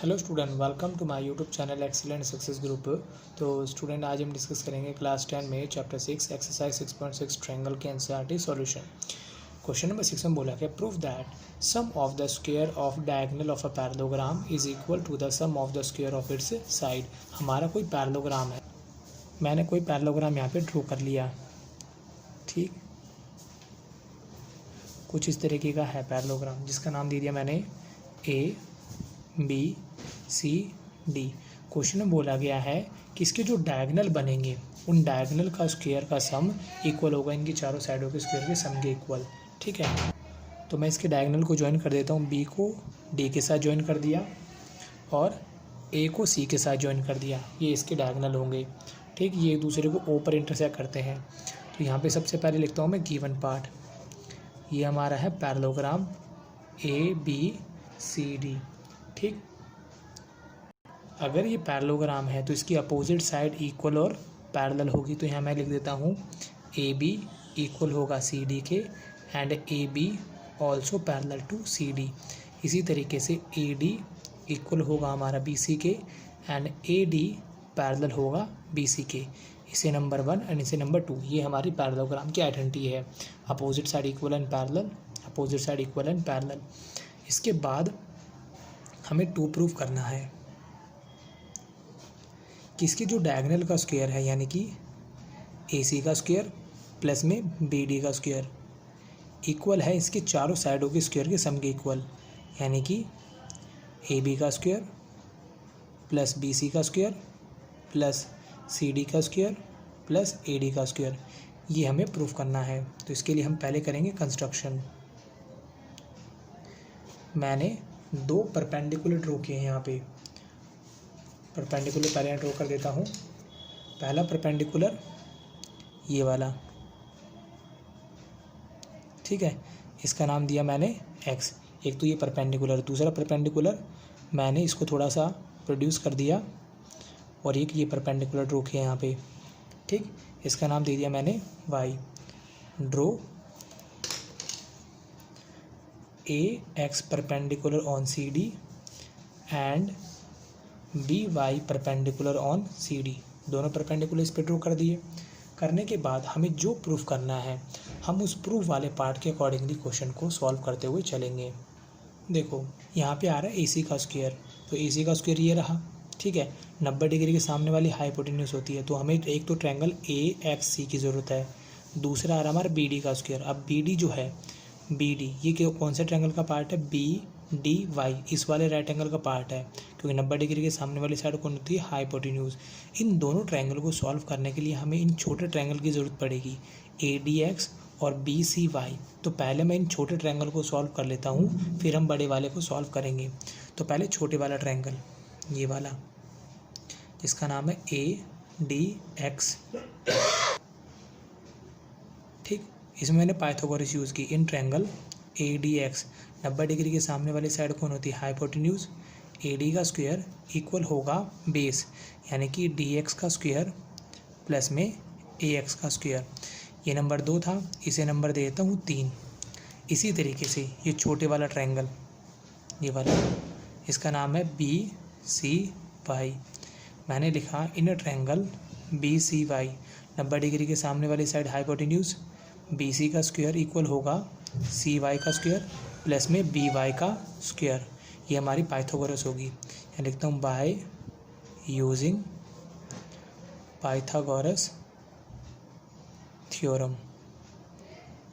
Hello student, welcome to my YouTube channel excellent success group. तो student, आज हम discuss करेंगे क्लास 10 में चैप्टर 6 एक्सरसाइज 6.6 ट्रायंगल के एनसीईआरटी सॉल्यूशन। क्वेश्चन नंबर 6 में बोला गया prove that sum of the square of diagonal of a parallelogram is equal to the sum of the square of its side. हमारा कोई parallelogram है, मैंने कोई पैरेललोग्राम यहाँ पे ड्रॉ कर लिया, ठीक, कुछ इस तरीके का है पैरेललोग्राम जिसका नाम दे दिया मैंने A B C D. Question में बोला गया है कि इसके जो डायगोनल बनेंगे उन डायगोनल का स्क्वायर का सम इक्वल होगा इनकी चारों साइडों के स्क्वायर के सम के इक्वल। ठीक है, तो मैं इसके डायगोनल को ज्वाइन कर देता हूँ। बी को डी के साथ ज्वाइन कर दिया और ए को सी के साथ ज्वाइन कर दिया, ये इसके डायगोनल होंगे। ठीक, ये एक दूसरे को ओ पर इंटरसेक्ट करते हैं। तो यहाँ पे सबसे पहले लिखता हूँ मैं गिवन पार्ट, ये हमारा है parallelogram A B C D. ठीक, अगर ये पैरेललोग्राम है तो इसकी अपोजिट साइड इक्वल और पैरेलल होगी। तो यहाँ मैं लिख देता हूँ ए बी इक्वल होगा सी डी के and A B also parallel to C D. इसी तरीके से ए डी इक्वल होगा हमारा बी सी के एंड ए डी पैरेलल होगा बी सी के। इसे नंबर 1 एंड इसे नंबर 2, ये हमारी पैरेललोग्राम की आइडेंटिटी है। Opposite side equal and parallel, opposite side equal and parallel. इसके बाद हमें 2 प्रूव करना है कि इसके जो डायगोनल का स्क्वायर है यानी कि ए सी का स्क्वायर प्लस में बी डी का स्क्वायर इक्वल है इसके चारों साइडों के स्क्वायर के सम के इक्वल, यानी कि ए बी का स्क्वायर प्लस बी सी का स्क्वायर प्लस सी डी का स्क्वायर प्लस ए डी का स्क्वायर। ये हमें प्रूव करना है। तो इसके लिए हम पहले करेंगे कंस्ट्रक्शन। मैंने 2 परपेंडिकुलर ड्रॉ किए हैं। यहाँ पे परपेंडिकुलर पहले ड्रॉ कर देता हूँ। पहला परपेंडिकुलर ये वाला, ठीक है, इसका नाम दिया मैंने x। एक तो ये परपेंडिकुलर, दूसरा परपेंडिकुलर मैंने इसको थोड़ा सा प्रोड्यूस कर दिया और एक ये परपेंडिकुलर ड्रॉ किया यहाँ पे। ठीक, इसका नाम दे दिया मैंने y। Draw A X perpendicular on C D and B Y perpendicular on C D. दोनों परपेंडिकुलर इस पर ड्रॉ कर दिए। करने के बाद हमें जो प्रूफ करना है हम उस प्रूफ वाले पार्ट के अकॉर्डिंगली क्वेश्चन को सॉल्व करते हुए चलेंगे। देखो यहाँ पे आ रहा है ए सी का स्क्वायर, तो ए सी का स्क्वायर ये रहा। ठीक है, 90 डिग्री के सामने वाली हाइपोटेन्यूज होती है, तो हमें एक तो ट्रायंगल ए एक्स सी की ज़रूरत है। दूसरा आ रहा हमारा बी डी का स्क्वायर। अब बी डी जो है, बी डी ये कौन सा ट्रायंगल का पार्ट है, बी डी वाई, इस वाले राइट एंगल का पार्ट है, क्योंकि 90 डिग्री के सामने वाली साइड कौन होती है, हाइपोटेन्यूज। इन दोनों ट्रायंगल को सॉल्व करने के लिए हमें इन छोटे ट्रायंगल की ज़रूरत पड़ेगी, ए डी एक्स और बी सी वाई। तो पहले मैं इन छोटे ट्रायंगल को सॉल्व कर लेता हूँ, फिर हम बड़े वाले को सॉल्व करेंगे। तो पहले छोटे वाला ट्रायंगल, ये वाला जिसका नाम है ए डी एक्स। ठीक, इसमें मैंने पाइथागोरस यूज़ की। इन triangle A D x 90 degree के सामने वाली साइड कौन होती है, हाइपोटेन्यूज। ए डी का स्क्वायर इक्वल होगा बेस, यानी कि डी एक्स का स्क्वायर प्लस में ए एक्स का स्क्वायर। ये नंबर 2 था, इसे नंबर दे देता हूँ 3। इसी तरीके से ये छोटे वाला ट्रायंगल, ये वाला, इसका नाम है बी सी वाई। मैंने लिखा in triangle B C Y 90 degree के सामने वाली साइड हाइपोटेन्यूज, बी सी का स्क्वायर इक्वल होगा सी वाई का स्क्वायर प्लस में बी वाई का स्क्वायर। ये हमारी पाइथागोरस होगी। यहाँ लिखता हूँ बाय यूजिंग पाइथागोरस थ्योरम।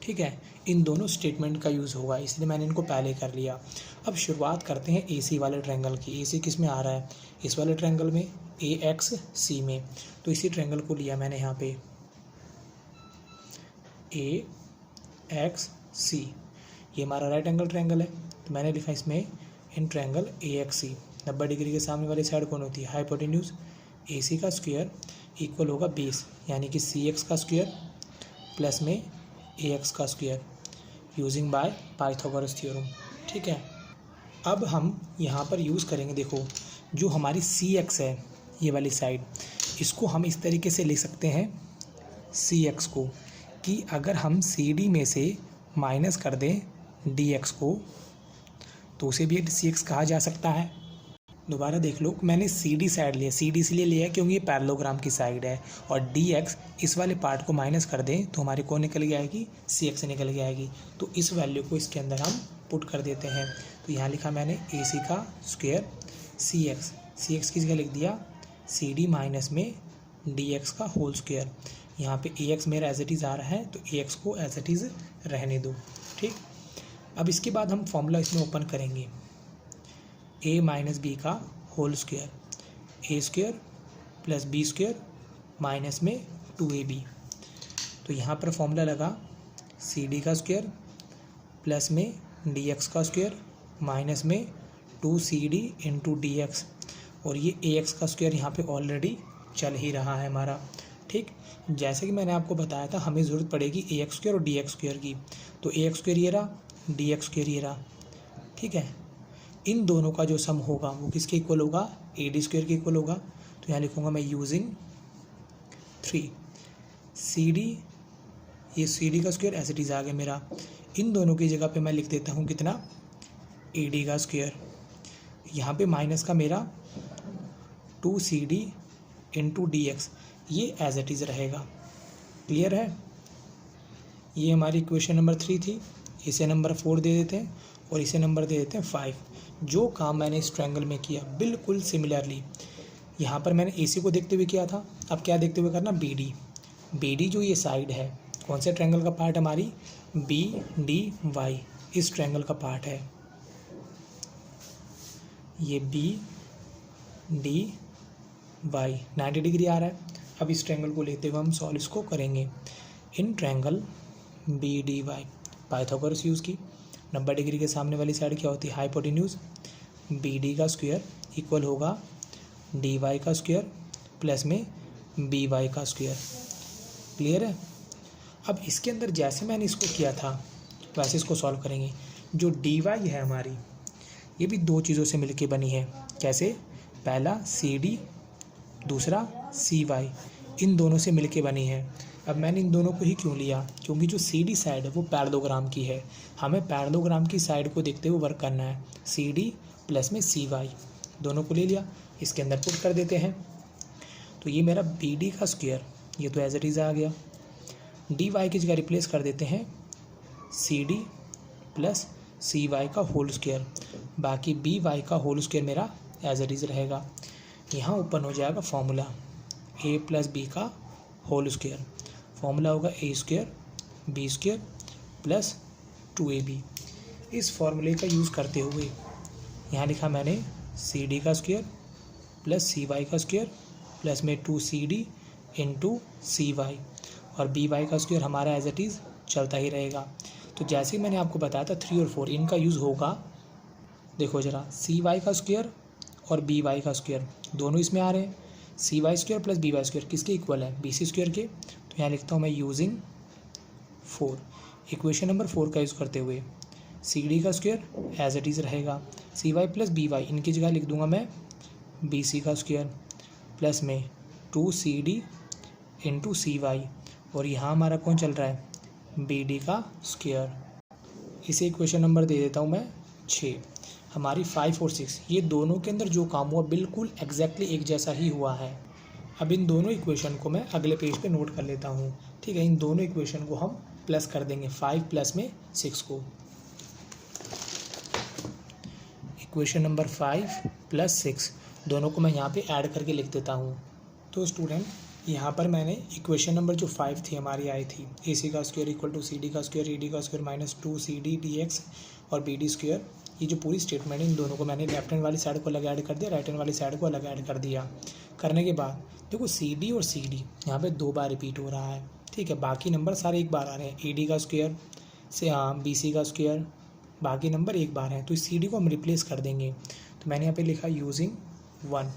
ठीक है, इन दोनों स्टेटमेंट का यूज़ होगा, इसलिए मैंने इनको पहले कर लिया। अब शुरुआत करते हैं ए सी वाले ट्रायंगल की। ए सी किस में आ रहा है, इस वाले ट्रायंगल में, ए एक्स सी में। तो इसी ट्रायंगल को लिया मैंने यहाँ पे ए एक्स सी, ये हमारा राइट एंगल ट्रायंगल है। तो मैंने लिखा इसमें in triangle A X C 90 degree के सामने वाली साइड कौन होती है, हाइपोटेन्यूज। ए सी का स्क्वायर इक्वल होगा बेस, यानी कि सी एक्स का स्क्वायर प्लस में ए एक्स का square, using by Pythagoras theorem. ठीक है, अब हम यहाँ पर यूज़ करेंगे, देखो जो हमारी सी एक्स है ये वाली साइड, इसको हम इस तरीके से लिख सकते हैं सी एक्स को, कि अगर हम सी डी में से माइनस कर दें डी एक्स को तो उसे भी सी एक्स कहा जा सकता है। दोबारा देख लो, मैंने सी डी साइड लिया, सी डी इसलिए लिया है क्योंकि ये पैरेललोग्राम की साइड है, और डी एक्स इस वाले पार्ट को माइनस कर दें तो हमारी कौन निकल के आएगी, सी एक्स निकल के आएगी। तो इस वैल्यू को इसके अंदर हम पुट कर देते हैं। तो यहाँ लिखा मैंने ए सी का स्क्वायर सी एक्स की जगह लिख दिया सी डी माइनस में डी एक्स का होल स्क्वायर। यहाँ पे ए एक्स मेरा एज इट इज़ आ रहा है तो ए एक्स को एज इट इज़ रहने दो, ठीक। अब इसके बाद हम फॉर्मूला इसमें ओपन करेंगे, ए माइनस बी का whole square, a square plus b square minus में 2ab। तो यहाँ पर फॉर्मूला लगा सी डी का स्क्वायर प्लस में डी एक्स का स्क्वायर माइनस में 2cd इंटू डी एक्स, और ये ए एक्स का स्क्वायर यहाँ पे ऑलरेडी चल ही रहा है हमारा, ठीक। जैसे कि मैंने आपको बताया था हमें ज़रूरत पड़ेगी ए एक्स स्क्वायर और डी एक्स स्क्वायर की। तो ए एक्स स्क्वायर ये रहा, डी एक्स स्क्वायर ये रहा, ठीक है। इन दोनों का जो सम होगा वो किसके इक्वल होगा, ए डी स्क्वायर के इक्वल होगा। तो यहाँ लिखूँगा मैं यूजिंग 3 सी डी, ये सी डी का स्क्वायर एज इट इज़ आ गया मेरा। इन दोनों की जगह पे मैं लिख देता हूँ कितना, ए डी का स्क्वायर, यहाँ पे माइनस का मेरा 2cd इंटू डी एक्स, ये एज इट इज़ रहेगा। क्लियर है। ये हमारी इक्वेशन नंबर 3 थी, इसे नंबर 4 दे देते हैं और इसे नंबर दे देते हैं 5। जो काम मैंने इस ट्रायंगल में किया बिल्कुल सिमिलरली यहाँ पर मैंने AC को देखते हुए किया था, अब क्या देखते हुए करना, BD जो ये साइड है कौन से ट्रायंगल का पार्ट हमारी, BDY इस ट्रायंगल का पार्ट है, ये BDY 90 डिग्री आ रहा है। अब इस ट्रायंगल को लेते हुए हम सॉल्व इसको करेंगे। In triangle BDY Pythagoras use की, 90 डिग्री के सामने वाली साइड क्या होती है, हाइपोटेन्यूज। BD का स्क्वायर इक्वल होगा DY का स्क्वायर प्लस में BY का स्क्वायर। क्लियर है। अब इसके अंदर जैसे मैंने इसको किया था वैसे इसको सॉल्व करेंगे। जो DY है हमारी, ये भी दो चीज़ों से मिलके बनी है। कैसे, पहला CD, दूसरा CY, इन दोनों से मिलके बनी है। अब मैंने इन दोनों को ही क्यों लिया, क्योंकि जो CD साइड है वो पैरेललोग्राम की है, हमें पैरेललोग्राम की साइड को देखते हुए वर्क करना है। CD प्लस में CY दोनों को ले लिया, इसके अंदर पुट कर देते हैं। तो ये मेरा BD का स्क्वायर, ये तो एज इट इज़ आ गया। DY की जगह रिप्लेस कर देते हैं CD प्लस CY का होल स्क्वायर, बाकी BY का होल स्क्वायर मेरा एज इट इज़ रहेगा। यहाँ ओपन हो जाएगा फॉर्मूला A प्लस बी का होल स्क्वायर, फॉर्मूला होगा A square B square plus 2ab। इस फॉर्मूले का यूज़ करते हुए यहाँ लिखा मैंने CD का स्क्वायर प्लस CY का स्क्वायर प्लस में 2cd इंटू CY, और BY का स्क्वायर हमारा एज इट इज़ चलता ही रहेगा। तो जैसे मैंने आपको बताया था 3 और 4 इनका यूज़ होगा। देखो ज़रा, CY का स्क्वायर और BY का स्क्वायर दोनों इसमें आ रहे हैं। CY square plus BY square किसके इक्वल है, BC स्क्वायर के। तो यहाँ लिखता हूँ मैं यूजिंग 4, इक्वेशन नंबर 4 का यूज़ करते हुए CD का स्क्वायर एज इट इज़ रहेगा, CY प्लस BY इनकी जगह लिख दूंगा मैं BC का स्क्वायर प्लस में 2cd इंटू CY, और यहाँ हमारा कौन चल रहा है, BD का स्क्वायर। इसे इक्वेशन नंबर दे देता हूँ मैं 6। हमारी 5 और 6 ये दोनों के अंदर जो काम हुआ बिल्कुल एग्जैक्टली एक जैसा ही हुआ है। अब इन दोनों इक्वेशन को मैं अगले पेज पे नोट कर लेता हूँ, ठीक है। इन दोनों इक्वेशन को हम प्लस कर देंगे, 5 प्लस में 6 को। इक्वेशन नंबर 5 प्लस 6 दोनों को मैं यहाँ पे ऐड करके लिख देता हूँ। तो स्टूडेंट यहाँ पर मैंने इक्वेशन नंबर जो 5 थी हमारी आई थी, AC का स्क्वायर इक्वल टू CD का स्क्वायर AD का स्क्वायर माइनस 2cd dx और BD स्क्वायर, ये जो पूरी स्टेटमेंट है इन दोनों को मैंने लेफ्ट हैंड वाली साइड को अलग ऐड कर दिया, राइट हैंड वाली साइड को अलग ऐड कर दिया। करने के बाद देखो CD और CD यहाँ पे 2 बार रिपीट हो रहा है, ठीक है। बाकी नंबर सारे एक बार आ रहे हैं, AD का स्क्वायर से BC का स्क्वायर, बाकी नंबर एक बार हैं। तो इस CD को हम रिप्लेस कर देंगे। तो मैंने यहाँ पे लिखा यूजिंग 1।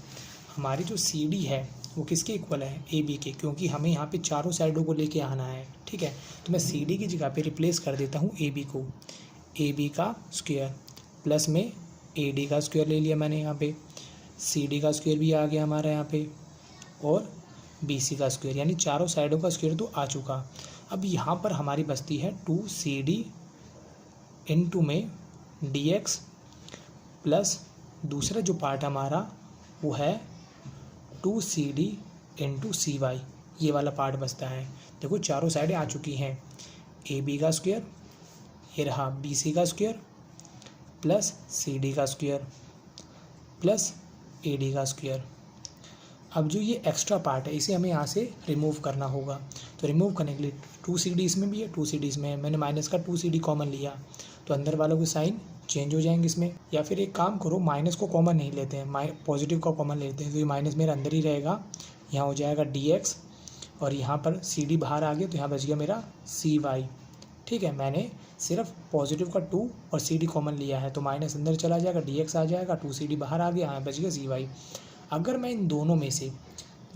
हमारी जो CD है वो किसके इक्वल है, AB के, क्योंकि हमें यहाँ पे चारों साइडों को लेके आना है, ठीक है। तो मैं CD की जगह पे रिप्लेस कर देता हूँ AB को, AB का स्क्वायर प्लस में AD का स्क्वायर ले लिया मैंने यहाँ पे, CD का स्क्वायर भी आ गया हमारा यहाँ पे, और BC का स्क्वायर, यानी चारों साइडों का स्क्वायर तो आ चुका। अब यहाँ पर हमारी बचती है 2cd इंटू में dx प्लस दूसरा जो पार्ट हमारा वो है 2CD इंटू CY, ये वाला पार्ट बचता है। देखो चारों साइडें आ चुकी हैं, AB का स्क्वायर, ये रहा BC का स्क्वायर प्लस CD का स्क्वायर प्लस AD का स्क्वायर। अब जो ये एक्स्ट्रा पार्ट है इसे हमें यहाँ से रिमूव करना होगा। तो रिमूव करने के लिए 2CD इसमें भी है, 2CD इसमें है, मैंने माइनस का 2CD कॉमन लिया तो अंदर वालों के साइन चेंज हो जाएंगे इसमें। या फिर एक काम करो, माइनस को कॉमन नहीं लेते हैं, पॉजिटिव को कॉमन लेते हैं, तो ये माइनस मेरा अंदर ही रहेगा, यहाँ हो जाएगा DX और यहाँ पर CD बाहर आ गया तो यहाँ बच गया मेरा CY। ठीक है, मैंने सिर्फ पॉजिटिव का 2 और CD कॉमन लिया है तो माइनस अंदर चला जाएगा, DX आ जाएगा, 2CD बाहर आ गया, यहाँ बच गया CY। अगर मैं इन दोनों में से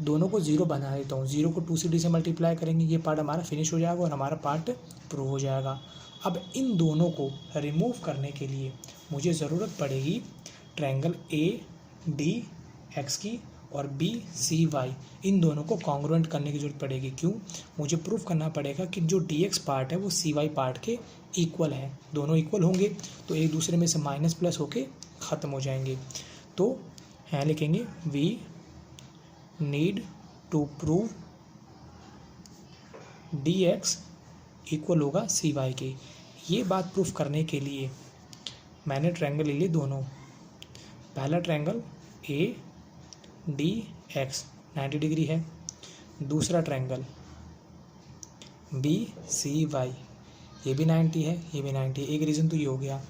दोनों को 0 बना देता हूँ, 0 को 2CD से मल्टीप्लाई करेंगे, ये पार्ट हमारा फिनिश हो जाएगा और हमारा पार्ट प्रूव हो जाएगा। अब इन दोनों को रिमूव करने के लिए मुझे ज़रूरत पड़ेगी ट्रायंगल ADX की और BCY, इन दोनों को कॉन्ग्रुएंट करने की ज़रूरत पड़ेगी। क्यों? मुझे प्रूफ करना पड़ेगा कि जो DX पार्ट है वो CY पार्ट के इक्वल है, दोनों इक्वल होंगे तो एक दूसरे में से माइनस प्लस होके ख़त्म हो जाएंगे। तो यहाँ लिखेंगे we need to prove DX equal होगा CY के। ये बात प्रूफ करने के लिए मैंने ट्रायंगल ले लिए दोनों। पहला ट्रायंगल ADX 90 डिग्री है, दूसरा ट्रायंगल BCY ये भी 90 है, ये भी 90 है। एक रीज़न तो ये हो गया,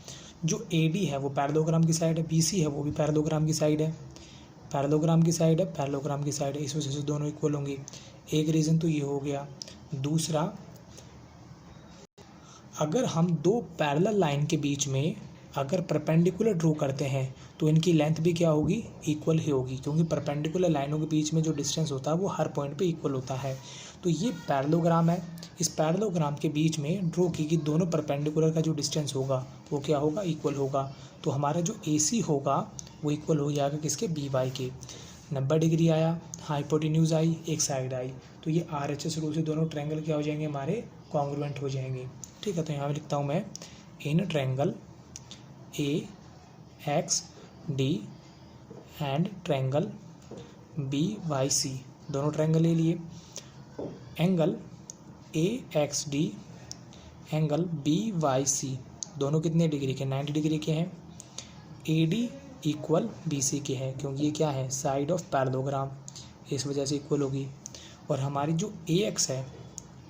जो AD है वो पैरेललोग्राम की साइड है, BC है वो भी पैरेललोग्राम की साइड है, पैरेललोग्राम की साइड है, पैरेललोग्राम की साइड है, इस वजह से दोनों इक्वल होंगे। एक रीज़न तो ये हो गया। दूसरा, अगर हम दो पैरेलल लाइन के बीच में अगर परपेंडिकुलर ड्रॉ करते हैं तो इनकी लेंथ भी क्या होगी, इक्वल ही होगी, क्योंकि परपेंडिकुलर लाइनों के बीच में जो डिस्टेंस होता है वो हर पॉइंट पे इक्वल होता है। तो ये पैरेललोग्राम है, इस पैरेललोग्राम के बीच में ड्रॉ की गई दोनों परपेंडिकुलर का जो डिस्टेंस होगा वो क्या होगा, इक्वल होगा। तो हमारा जो AC होगा वो इक्वल हो जाएगा किसके, BY के। 90 डिग्री आया, हाइपोटेन्यूज आई, एक साइड आई, तो ये RHS रूल से दोनों ट्रायंगल क्या हो जाएंगे, हमारे कॉन्ग्रुएंट हो जाएंगे। ठीक है, तो यहाँ पे लिखता हूँ मैं in triangle AXD and triangle BYC, दोनों ट्रायंगल ले लिए। एंगल AXD एंगल BYC दोनों कितने डिग्री के, 90 डिग्री के हैं। AD इक्वल BC के है, क्योंकि ये क्या है, साइड ऑफ पैरेललोग्राम, इस वजह से इक्वल होगी। और हमारी जो AX है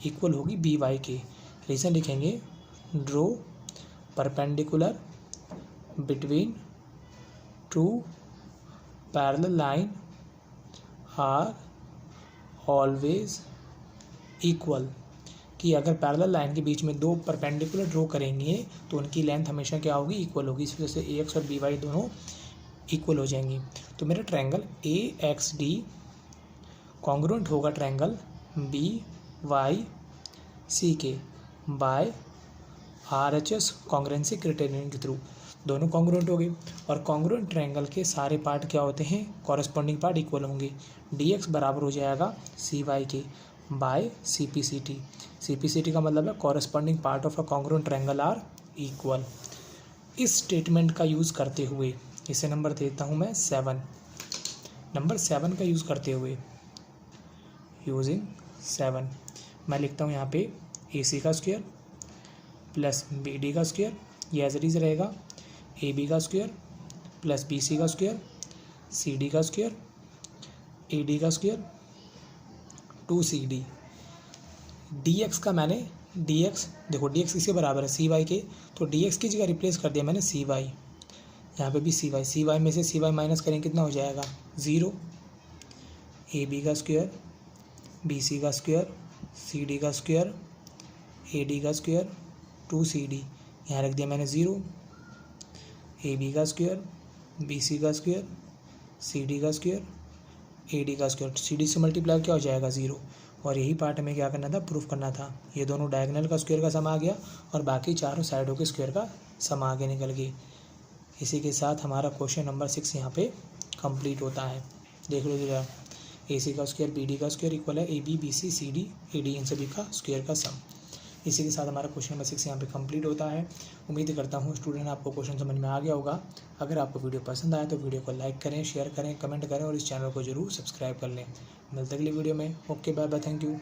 इक्वल होगी BY के। रीज़न लिखेंगे, draw perpendicular between two parallel line are always equal, कि अगर पैरेलल लाइन के बीच में दो परपेंडिकुलर ड्रॉ करेंगे तो उनकी लेंथ हमेशा क्या होगी, इक्वल होगी। इस वजह से AX और BY दोनों इक्वल हो जाएंगी। तो मेरा ट्रायंगल AXD कॉन्ग्रुएंट होगा ट्रायंगल BYC के बाय RHS कॉन्ग्रुएंसी क्राइटेरियन के थ्रू, दोनों कॉन्ग्रुएंट हो गए। और कॉन्ग्रुएंट ट्रायंगल के सारे पार्ट क्या होते हैं, कॉरस्पॉन्डिंग पार्ट इक्वल होंगे। DX बराबर हो जाएगा CY के बाय CPCT। CPCT का मतलब है corresponding part of a congruent triangle are equal. इस स्टेटमेंट का यूज़ करते हुए इसे नंबर देता हूँ मैं 7। नंबर 7 का यूज़ करते हुए, यूजिंग 7, मैं लिखता हूँ यहाँ पे AC का स्क्वायर प्लस BD का स्क्वायर, ये एज इट इज़ रहेगा, AB का स्क्वायर प्लस BC का स्क्वायर, CD का स्क्वायर, AD का स्क्वायर, 2CD। DX का मैंने DX, देखो DX किसके बराबर है, CY के, तो DX की जगह रिप्लेस कर दिया मैंने CY। यहाँ पे भी CY में से CY माइनस करें कितना हो जाएगा, 0। AB का स्क्वायर, BC का स्क्वायर, CD का स्क्वायर, AD का स्क्वायर, 2CD, यहाँ रख दिया मैंने 0। AB का स्क्वायर, BC का स्क्वायर, CD का स्क्वायर, AD का स्क्वायर, CD से मल्टीप्लाई क्या हो जाएगा, 0। और यही पार्ट हमें क्या करना था, प्रूफ करना था। ये दोनों डायगोनल का स्क्वायर का सम आ गया और बाकी चारों साइडों के स्क्वायर का सम आगे निकल गई। इसी के साथ हमारा क्वेश्चन नंबर 6 यहाँ पे कंप्लीट होता है। देख लो जरा, AC का स्क्वायर BD का स्क्वायर इक्वल है AB BC CD AD, इन सभी का स्क्वायर का सम। इसी के साथ हमारा क्वेश्चन नंबर 6 यहाँ पे कंप्लीट होता है। उम्मीद करता हूँ स्टूडेंट आपको क्वेश्चन समझ में आ गया होगा। अगर आपको वीडियो पसंद आया तो वीडियो को लाइक करें, शेयर करें, कमेंट करें और इस चैनल को जरूर सब्सक्राइब कर लें। मिलते अगली वीडियो में। Okay, bye bye, thank you.